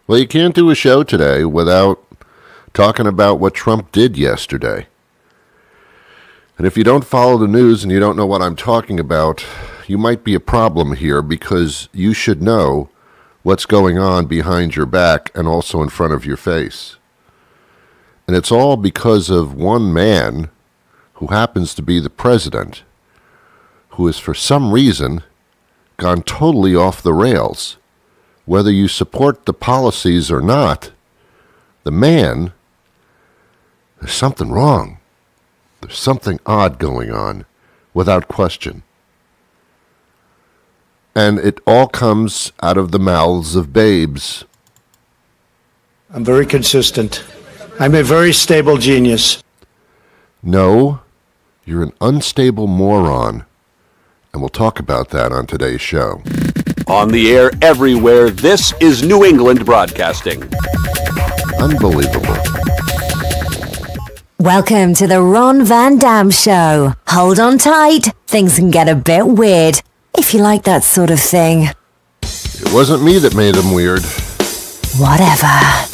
Well, you can't do a show today without talking about what Trump did yesterday. And if you don't follow the news and you don't know what I'm talking about, you might be a problem here because you should know what's going on behind your back and also in front of your face. And it's all because of one man who happens to be the president, who has for some reason gone totally off the rails. Whether you support the policies or not, the man, there's something wrong. There's something odd going on, without question. And it all comes out of the mouths of babes. I'm very consistent. I'm a very stable genius. No, you're an unstable moron. And we'll talk about that on today's show. On the air everywhere, this is New England Broadcasting. Unbelievable. Welcome to the Ron Van Dam Show. Hold on tight. Things can get a bit weird, if you like that sort of thing. It wasn't me that made them weird. Whatever.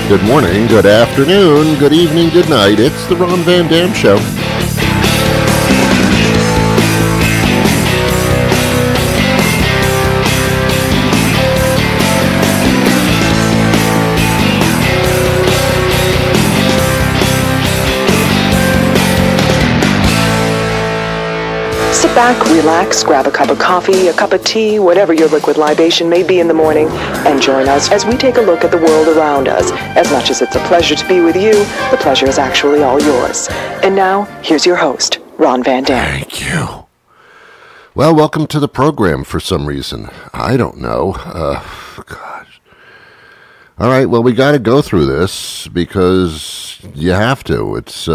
Good morning, good afternoon, good evening, good night. It's the Ron Van Dam Show. Sit back, relax, grab a cup of coffee, a cup of tea, whatever your liquid libation may be in the morning, and join us as we take a look at the world around us. As much as it's a pleasure to be with you, the pleasure is actually all yours. And now, here's your host, Ron Van Dam. Thank you. Well, welcome to the program for some reason. I don't know. Gosh. All right, well, we got to go through this because you have to. It's,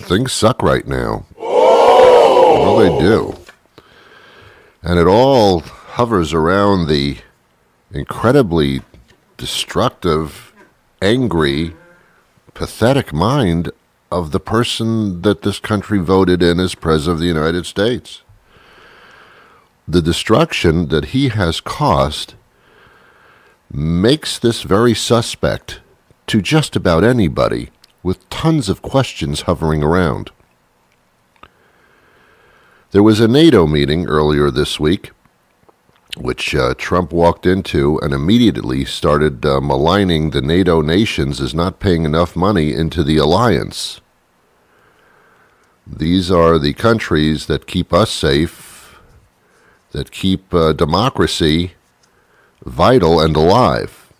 things suck right now. Well, they do. And it all hovers around the incredibly destructive, angry, pathetic mind of the person that this country voted in as President of the United States. The destruction that he has caused makes this very suspect to just about anybody, with tons of questions hovering around. There was a NATO meeting earlier this week, which Trump walked into and immediately started maligning the NATO nations as not paying enough money into the alliance. These are the countries that keep us safe, that keep democracy vital and alive,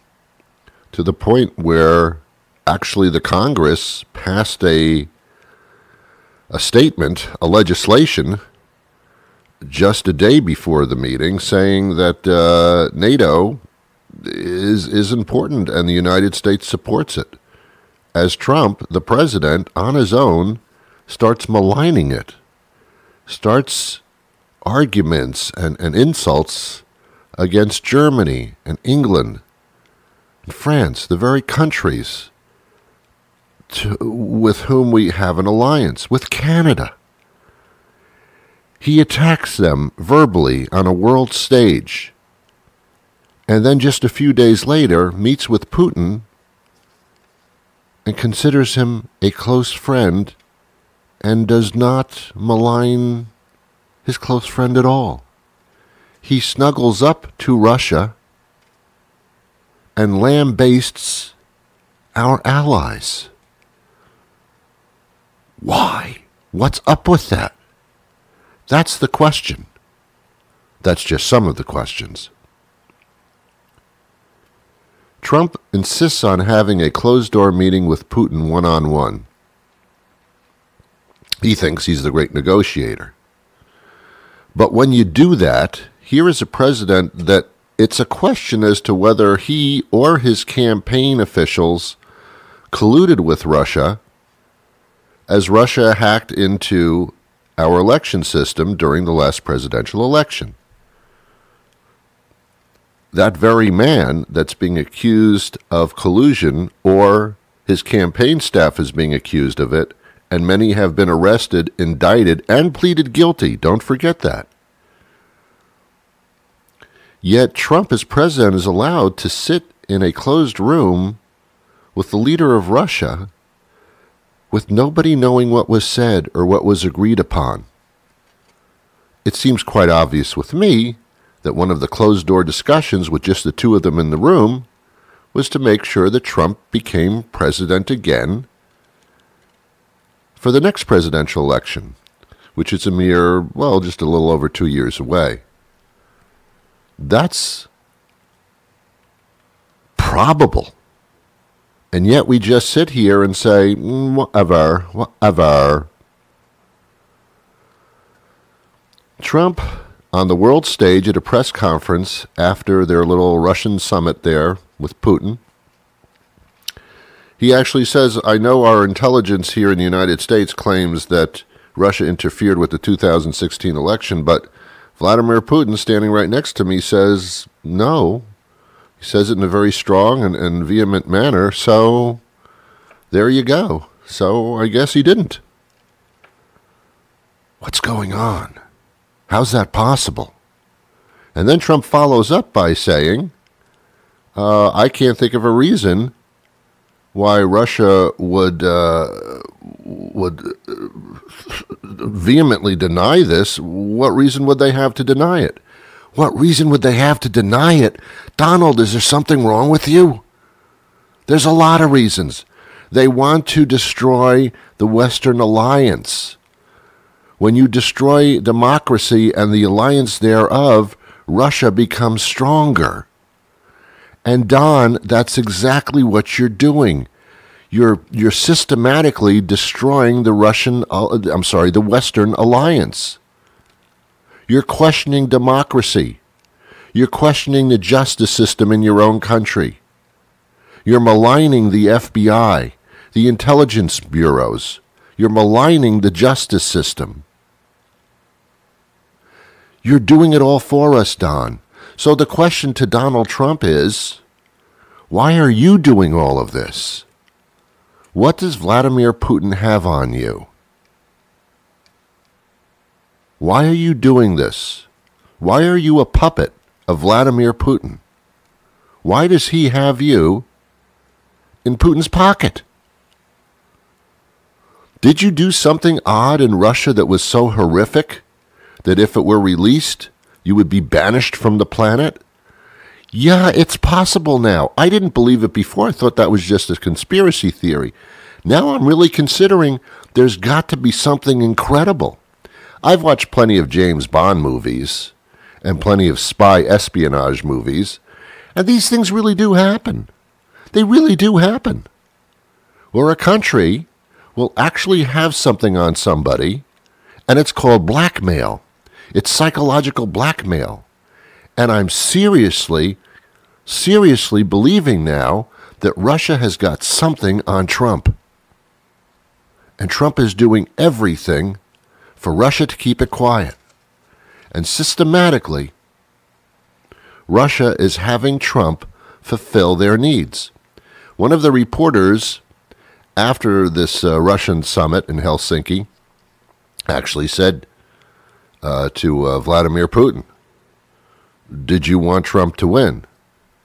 to the point where actually the Congress passed a statement, a legislation, just a day before the meeting, saying that NATO is important and the United States supports it, as Trump, the president, on his own, starts maligning it, starts arguments and insults against Germany and England and France, the very countries with whom we have an alliance, with Canada. He attacks them verbally on a world stage, and then just a few days later meets with Putin and considers him a close friend and does not malign his close friend at all. He snuggles up to Russia and lambastes our allies. Why? What's up with that? That's the question. That's just some of the questions. Trump insists on having a closed-door meeting with Putin one-on-one. He thinks he's the great negotiator. But when you do that, here is a president that it's a question as to whether he or his campaign officials colluded with Russia as Russia hacked into our election system during the last presidential election. That very man that's being accused of collusion, or his campaign staff is being accused of it, and many have been arrested, indicted, and pleaded guilty. Don't forget that. Yet Trump, as president, is allowed to sit in a closed room with the leader of Russia with nobody knowing what was said or what was agreed upon. It seems quite obvious with me that one of the closed-door discussions with just the two of them in the room was to make sure that Trump became president again for the next presidential election, which is a mere, well, just a little over 2 years away. That's probable. And yet we just sit here and say, whatever. Trump, on the world stage at a press conference after their little Russian summit there with Putin, he actually says, I know our intelligence here in the United States claims that Russia interfered with the 2016 election, but Vladimir Putin, standing right next to me, says no. He says it in a very strong and vehement manner, so there you go. So I guess he didn't. What's going on? How's that possible? And then Trump follows up by saying, I can't think of a reason why Russia would vehemently deny this. What reason would they have to deny it? What reason would they have to deny it? Donald, is there something wrong with you? There's a lot of reasons. They want to destroy the Western alliance. When you destroy democracy and the alliance thereof, Russia becomes stronger. And Don, that's exactly what you're doing. You're systematically destroying the the Western alliance. You're questioning democracy. You're questioning the justice system in your own country. You're maligning the FBI, the intelligence bureaus. You're maligning the justice system. You're doing it all for us, Don. So the question to Donald Trump is, why are you doing all of this? What does Vladimir Putin have on you? Why are you doing this? Why are you a puppet of Vladimir Putin? Why does he have you in Putin's pocket? Did you do something odd in Russia that was so horrific that if it were released, you would be banished from the planet? Yeah, it's possible now. I didn't believe it before. I thought that was just a conspiracy theory. Now I'm really considering there's got to be something incredible. I've watched plenty of James Bond movies and plenty of spy espionage movies, and these things really do happen. They really do happen. Where a country will actually have something on somebody, and it's called blackmail. It's psychological blackmail. And I'm seriously believing now that Russia has got something on Trump. And Trump is doing everything for Russia to keep it quiet. And systematically, Russia is having Trump fulfill their needs. One of the reporters after this Russian summit in Helsinki actually said to Vladimir Putin, did you want Trump to win?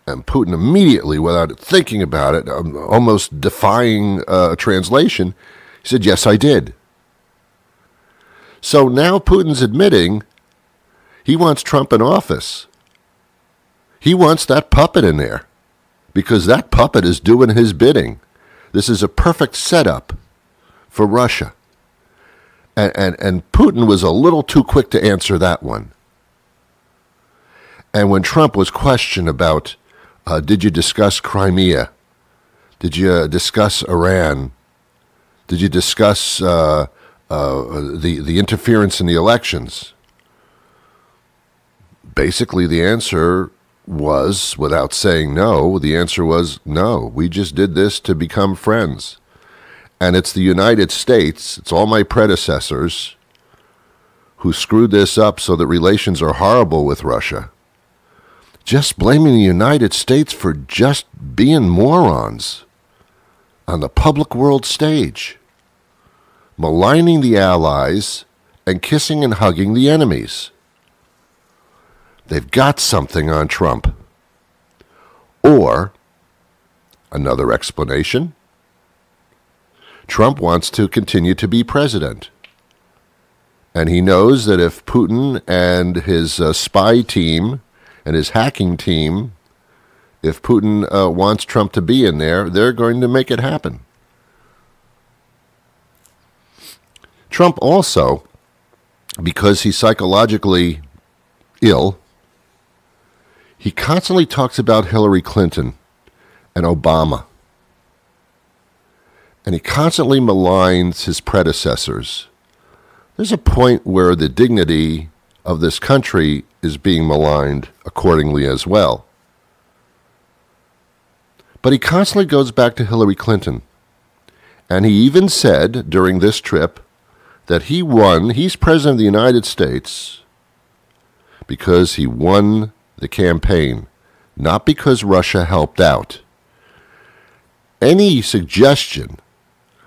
And Putin immediately, without thinking about it, almost defying translation, he said, yes, I did. So now Putin's admitting he wants Trump in office. He wants that puppet in there because that puppet is doing his bidding. This is a perfect setup for Russia. And Putin was a little too quick to answer that one. And when Trump was questioned about, did you discuss Crimea? Did you discuss Iran? Did you discuss the interference in the elections? Basically, the answer was, without saying no, the answer was no. We just did this to become friends. And it's the United States, it's all my predecessors who screwed this up so that relations are horrible with Russia. Just blaming the United States for just being morons on the public world stage, maligning the allies and kissing and hugging the enemies. They've got something on Trump. Or, another explanation, Trump wants to continue to be president. And he knows that if Putin and his spy team and his hacking team, if Putin wants Trump to be in there, they're going to make it happen. Trump also, because he's psychologically ill, he constantly talks about Hillary Clinton and Obama. And he constantly maligns his predecessors. There's a point where the dignity of this country is being maligned accordingly as well. But he constantly goes back to Hillary Clinton. And he even said during this trip that he's president of the United States because he won the campaign, not because Russia helped out. Any suggestion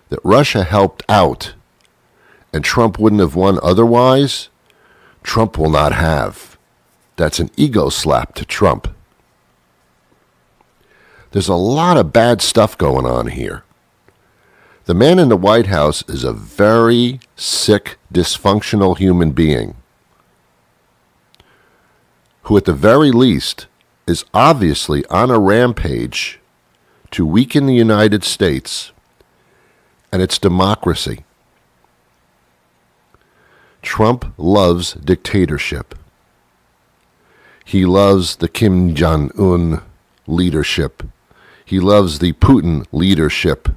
that Russia helped out and Trump wouldn't have won otherwise, Trump will not have. That's an ego slap to Trump. There's a lot of bad stuff going on here. The man in the White House is a very sick, dysfunctional human being who at the very least is obviously on a rampage to weaken the United States and its democracy. Trump loves dictatorship. He loves the Kim Jong-un leadership. He loves the Putin leadership.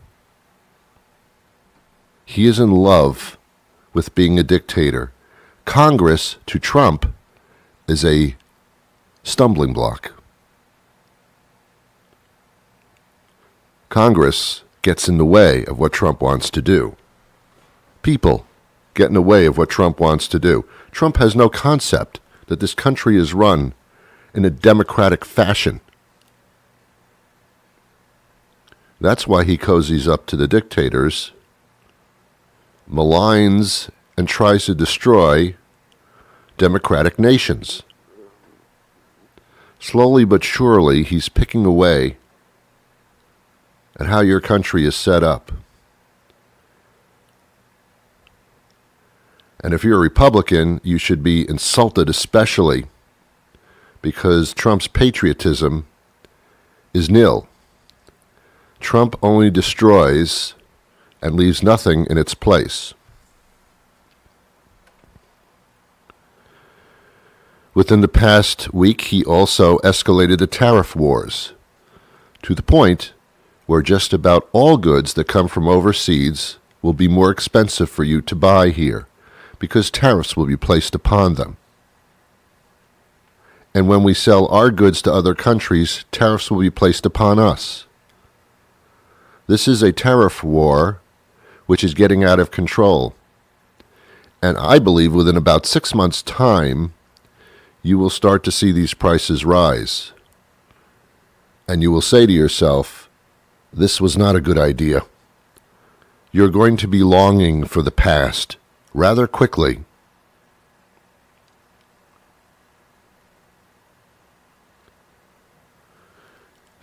He is in love with being a dictator. Congress, to Trump, is a stumbling block. Congress gets in the way of what Trump wants to do. People get in the way of what Trump wants to do. Trump has no concept that this country is run in a democratic fashion. That's why he cozies up to the dictators, maligns and tries to destroy democratic nations. Slowly but surely, he's picking away at how your country is set up. And if you're a Republican, you should be insulted especially because Trump's patriotism is nil. Trump only destroys and leaves nothing in its place. Within the past week, he also escalated the tariff wars to the point where just about all goods that come from overseas will be more expensive for you to buy here because tariffs will be placed upon them. And when we sell our goods to other countries, tariffs will be placed upon us. This is a tariff war which is getting out of control. And I believe within about 6 months' time, you will start to see these prices rise. And you will say to yourself, this was not a good idea. You're going to be longing for the past rather quickly.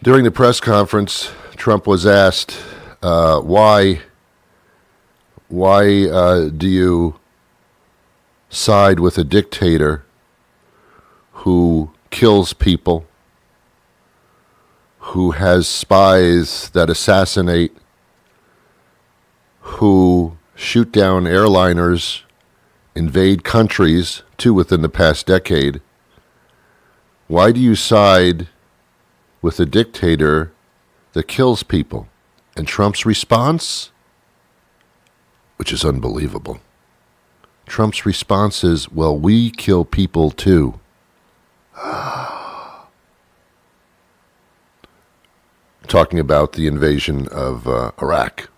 During the press conference, Trump was asked, why do you side with a dictator who kills people, who has spies that assassinate, who shoot down airliners, invade countries, too, within the past decade? Why do you side with a dictator that kills people? And Trump's response, which is unbelievable. Trump's response is, well, we kill people too. Talking about the invasion of Iraq.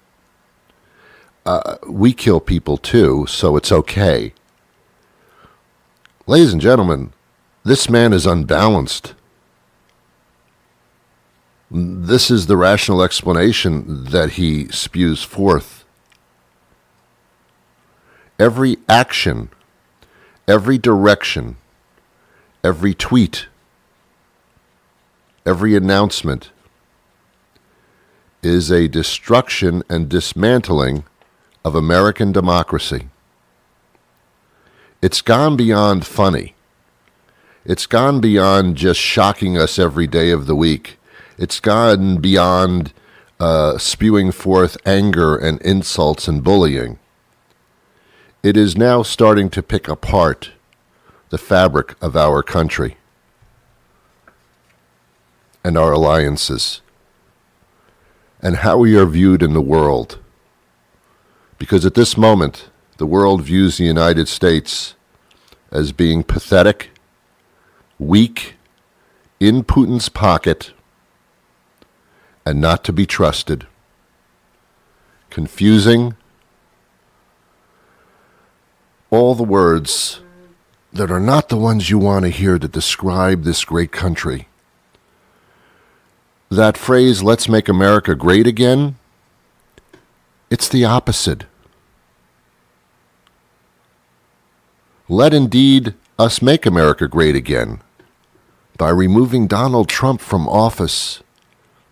We kill people too, so it's okay. Ladies and gentlemen, this man is unbalanced. This is the rational explanation that he spews forth. Every action, every direction, every tweet, every announcement is a destruction and dismantling of American democracy. It's gone beyond funny. It's gone beyond just shocking us every day of the week. It's gone beyond spewing forth anger and insults and bullying. It is now starting to pick apart the fabric of our country and our alliances and how we are viewed in the world. Because at this moment, the world views the United States as being pathetic, weak, in Putin's pocket, and not to be trusted. Confusing. All the words that are not the ones you want to hear to describe this great country. That phrase, let's make America great again, it's the opposite. Let indeed us make America great again by removing Donald Trump from office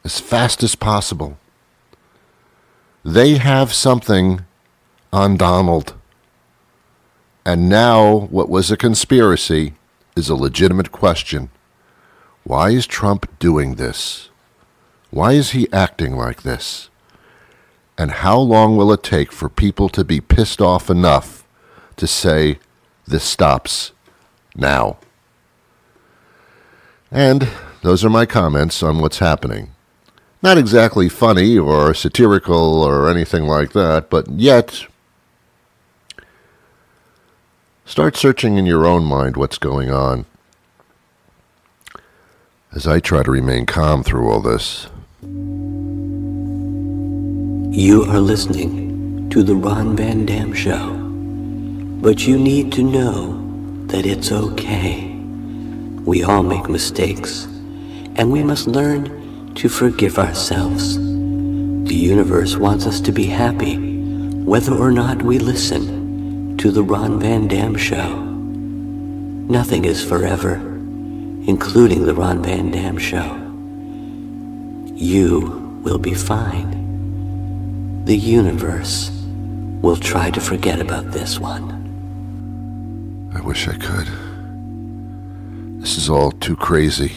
as fast as possible. They have something on Donald. And now what was a conspiracy is a legitimate question. Why is Trump doing this? Why is he acting like this? And how long will it take for people to be pissed off enough to say, this stops now? And those are my comments on what's happening. Not exactly funny or satirical or anything like that, but yet, start searching in your own mind what's going on. As I try to remain calm through all this. You are listening to The Ron Van Dam Show. But you need to know that it's okay. We all make mistakes, and we must learn to forgive ourselves. The universe wants us to be happy, whether or not we listen to The Ron Van Dam Show. Nothing is forever, including The Ron Van Dam Show. You will be fine. The universe will try to forget about this one. I wish I could. This is all too crazy.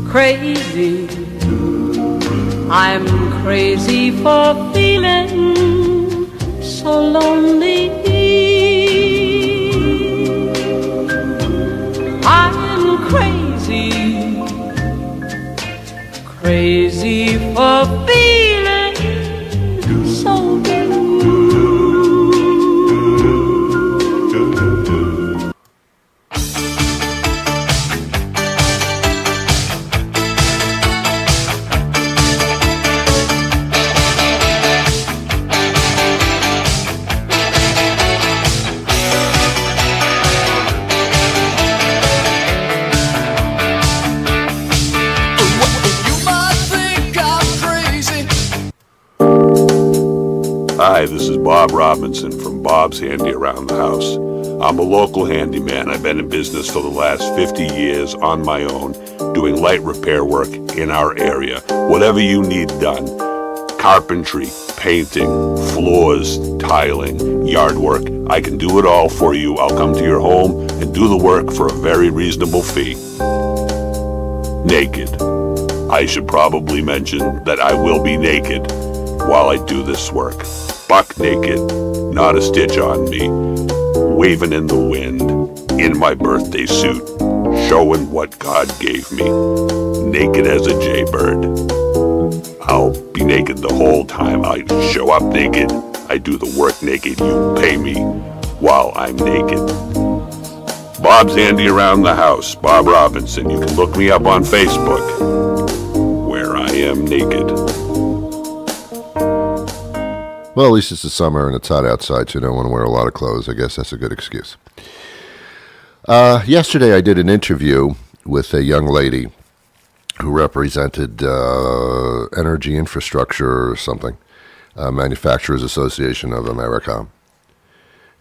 Crazy, I'm crazy for feeling so lonely. I'm crazy, crazy for feeling so blue. Hi, this is Bob Robinson from Bob's Handy Around the House. I'm a local handyman. I've been in business for the last 50 years on my own, doing light repair work in our area. Whatever you need done, carpentry, painting, floors, tiling, yard work, I can do it all for you. I'll come to your home and do the work for a very reasonable fee. Naked. I should probably mention that I will be naked while I do this work. Buck naked, not a stitch on me. waving in the wind, in my birthday suit, showing what God gave me, naked as a jaybird. I'll be naked the whole time. I show up naked. I do the work naked. You pay me while I'm naked. Bob's handy around the house. Bob Robinson. You can look me up on Facebook, where I am naked. Well, at least it's the summer and it's hot outside, so you don't want to wear a lot of clothes. I guess that's a good excuse. Yesterday I did an interview with a young lady who represented Energy Infrastructure or something, Manufacturers Association of America.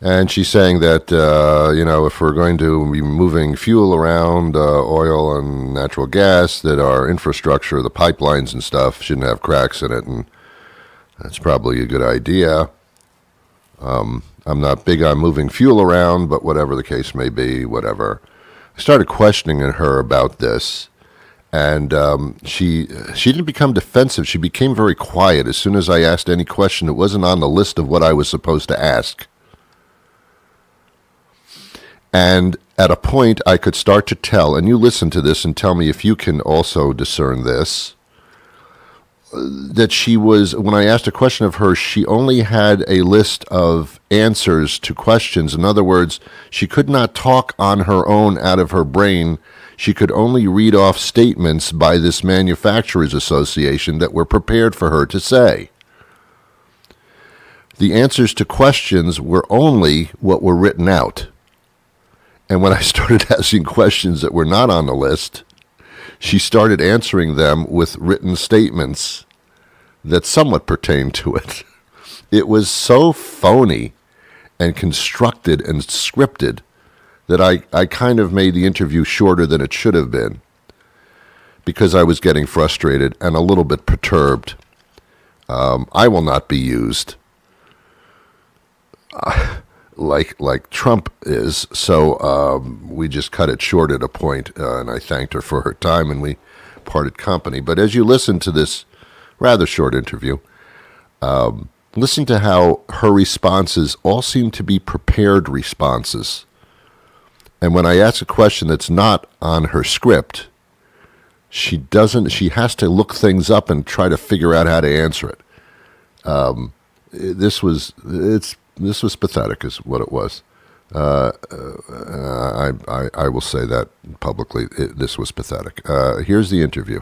And she's saying that, if we're going to be moving fuel around, oil and natural gas, that our infrastructure, the pipelines and stuff, shouldn't have cracks in it, and that's probably a good idea. I'm not big on moving fuel around, but whatever the case may be, whatever. I started questioning her about this, and she didn't become defensive. She became very quiet as soon as I asked any question that wasn't on the list of what I was supposed to ask. And at a point, I could start to tell, and you listen to this and tell me if you can also discern this, that she was, when I asked a question of her, she only had a list of answers to questions. In other words, she could not talk on her own out of her brain. She could only read off statements by this Manufacturers Association that were prepared for her to say. The answers to questions were only what were written out. And when I started asking questions that were not on the list, she started answering them with written statements that somewhat pertained to it. It was so phony and constructed and scripted that I kind of made the interview shorter than it should have been because I was getting frustrated and a little bit perturbed. I will not be used like Trump is, so we just cut it short at a point, and I thanked her for her time, and we parted company. But as you listen to this rather short interview, listen to how her responses all seem to be prepared responses. And when I ask a question that's not on her script, she has to look things up and try to figure out how to answer it. This was pathetic, is what it was. I will say that publicly. This was pathetic. Here's the interview.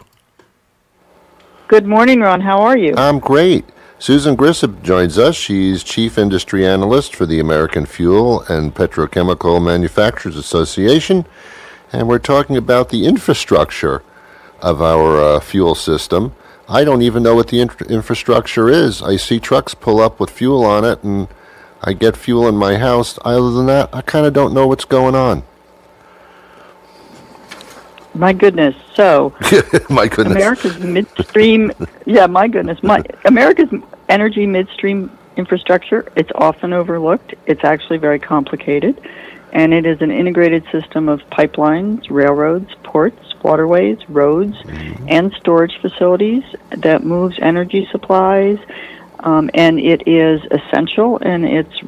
Good morning, Ron. How are you? I'm great. Susan Grissom joins us. She's Chief Industry Analyst for the American Fuel and Petrochemical Manufacturers Association, and we're talking about the infrastructure of our fuel system. I don't even know what the infrastructure is. I see trucks pull up with fuel on it, and I get fuel in my house. Other than that, I kind of don't know what's going on. My goodness. So, my goodness. America's midstream, America's energy midstream infrastructure, it's often overlooked. It's actually very complicated, and it is an integrated system of pipelines, railroads, ports, waterways, roads, and storage facilities that moves energy supplies, and it is essential, and it's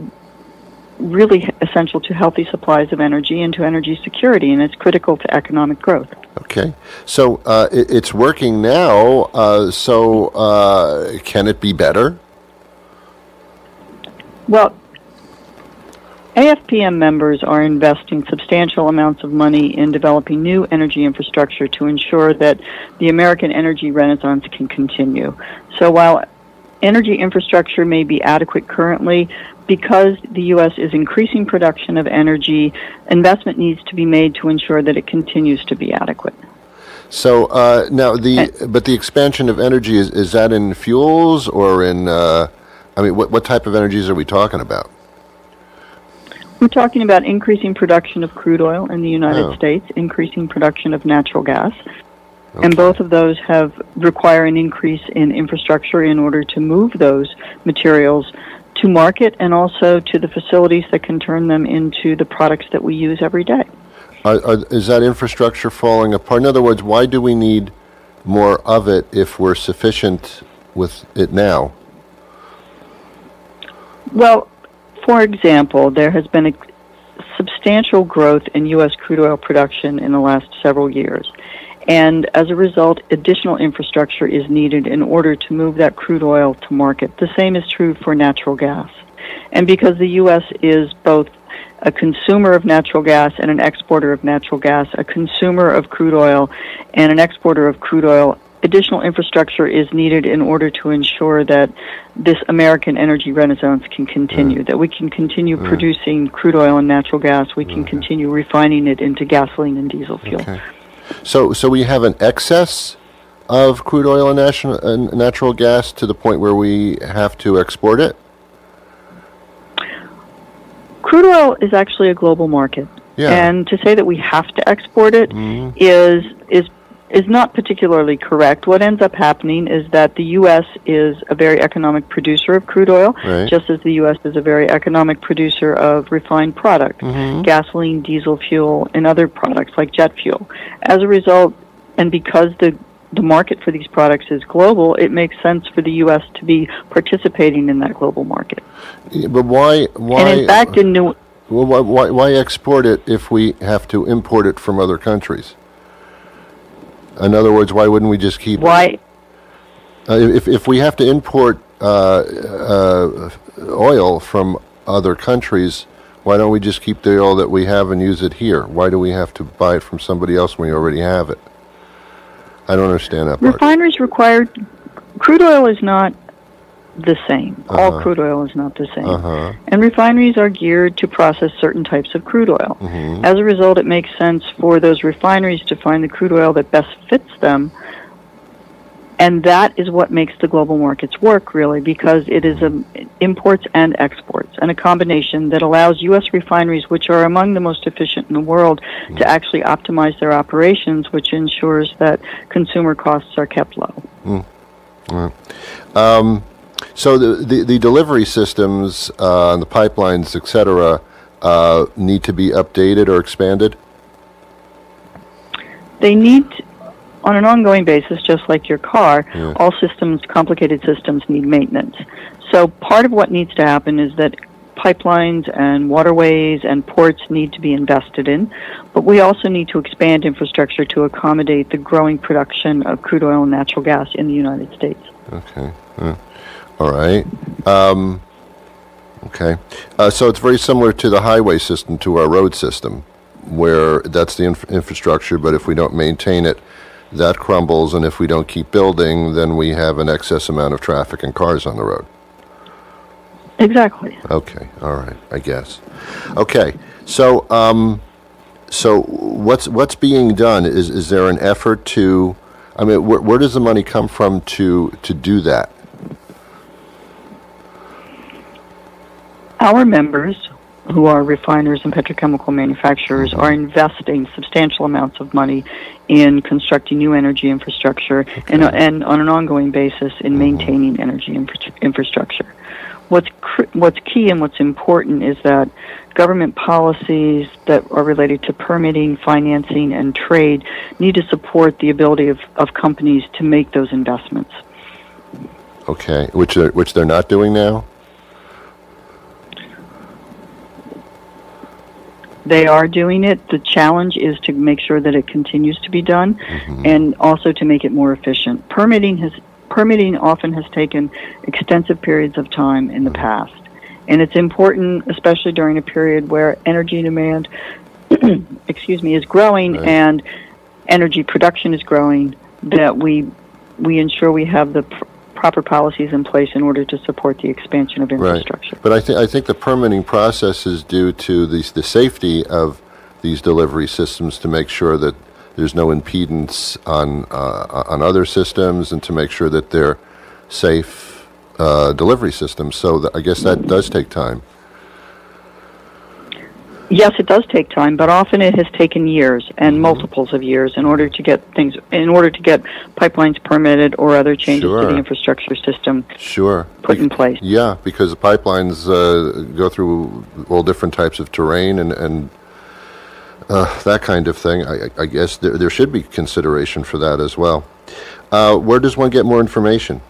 really essential to healthy supplies of energy and to energy security, and it's critical to economic growth. Okay. So it's working now, can it be better? Well, AFPM members are investing substantial amounts of money in developing new energy infrastructure to ensure that the American energy renaissance can continue. So while energy infrastructure may be adequate currently, because the U.S. is increasing production of energy, investment needs to be made to ensure that it continues to be adequate. So now, the expansion of energy, is that in fuels or in, what type of energies are we talking about? We're talking about increasing production of crude oil in the United States, increasing production of natural gas. Okay. And both of those require an increase in infrastructure in order to move those materials to market and also to the facilities that can turn them into the products that we use every day. Is that infrastructure falling apart? In other words, why do we need more of it if we're sufficient with it now? Well, for example, there has been substantial growth in U.S. crude oil production in the last several years. And as a result, additional infrastructure is needed in order to move that crude oil to market. The same is true for natural gas. And because the U.S. is both a consumer of natural gas and an exporter of natural gas, a consumer of crude oil and an exporter of crude oil, additional infrastructure is needed in order to ensure that this American energy renaissance can continue, that we can continue producing crude oil and natural gas, we can continue refining it into gasoline and diesel fuel. Okay. So we have an excess of crude oil and natural gas to the point where we have to export it? Crude oil is actually a global market. Yeah. And to say that we have to export it is not particularly correct. What ends up happening is that the U.S. is a very economic producer of crude oil, just as the U.S. is a very economic producer of refined product, gasoline, diesel fuel, and other products like jet fuel. As a result, and because the market for these products is global, it makes sense for the U.S. to be participating in that global market. Yeah, but why? And in fact, why export it if we have to import it from other countries? In other words, why wouldn't we just keep Why? If we have to import oil from other countries, why don't we just keep the oil that we have and use it here? Why do we have to buy it from somebody else when we already have it? I don't understand that part. Refineries require... Crude oil is not the same. All crude oil is not the same. And refineries are geared to process certain types of crude oil. As a result, it makes sense for those refineries to find the crude oil that best fits them. And that is what makes the global markets work, really, because it is imports and exports, and a combination that allows U.S. refineries, which are among the most efficient in the world, to actually optimize their operations, which ensures that consumer costs are kept low. So the delivery systems, the pipelines, etc., need to be updated or expanded? They need, on an ongoing basis, just like your car, all systems, complicated systems, need maintenance. So part of what needs to happen is that pipelines and waterways and ports need to be invested in, but we also need to expand infrastructure to accommodate the growing production of crude oil and natural gas in the United States. Okay. All right. Okay. So it's very similar to the highway system, to our road system, where that's the infrastructure, but if we don't maintain it, that crumbles, and if we don't keep building, then we have an excess amount of traffic and cars on the road. Exactly. Okay. All right. I guess. Okay. So, so what's being done? Is there an effort to? I mean, where does the money come from to do that? Our members, who are refiners and petrochemical manufacturers, are investing substantial amounts of money in constructing new energy infrastructure and on an ongoing basis in maintaining energy infrastructure. What's key and what's important is that government policies that are related to permitting, financing, and trade need to support the ability of companies to make those investments. Okay, which they're not doing now? They are doing it. The challenge is to make sure that it continues to be done, and also to make it more efficient. Permitting often has taken extensive periods of time in the past, and it's important, especially during a period where energy demand, is growing and energy production is growing, that we ensure we have the proper policies in place in order to support the expansion of infrastructure. Right. But I think the permitting process is due to the safety of these delivery systems, to make sure that there's no impedance on other systems, and to make sure that they're safe delivery systems. So I guess that does take time. Yes, it does take time, but often it has taken years and multiples of years in order to get pipelines permitted or other changes to the infrastructure system put in place. Yeah, because the pipelines go through all different types of terrain and that kind of thing. I guess there should be consideration for that as well. Where does one get more information?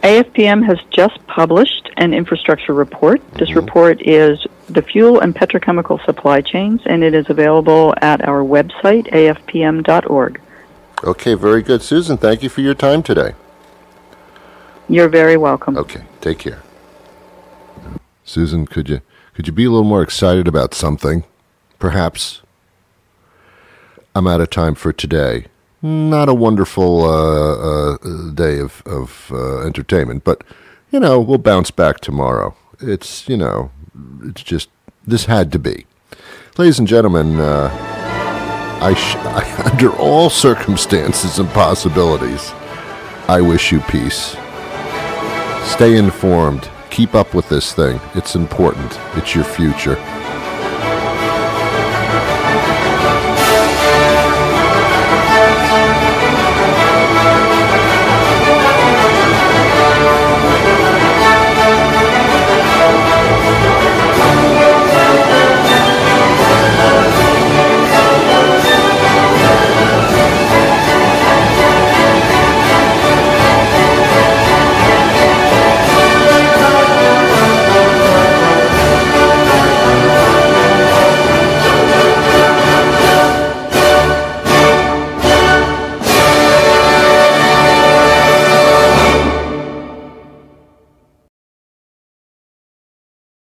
AFPM has just published an infrastructure report. This report is the fuel and petrochemical supply chains, and it is available at our website, afpm.org. Okay, very good. Susan, thank you for your time today. You're very welcome. Okay, take care. Susan, could you be a little more excited about something? Perhaps. I'm out of time for today. Not a wonderful day of entertainment, but, we'll bounce back tomorrow. It's just, this had to be. Ladies and gentlemen, under all circumstances and possibilities, I wish you peace. Stay informed. Keep up with this thing. It's important. It's your future.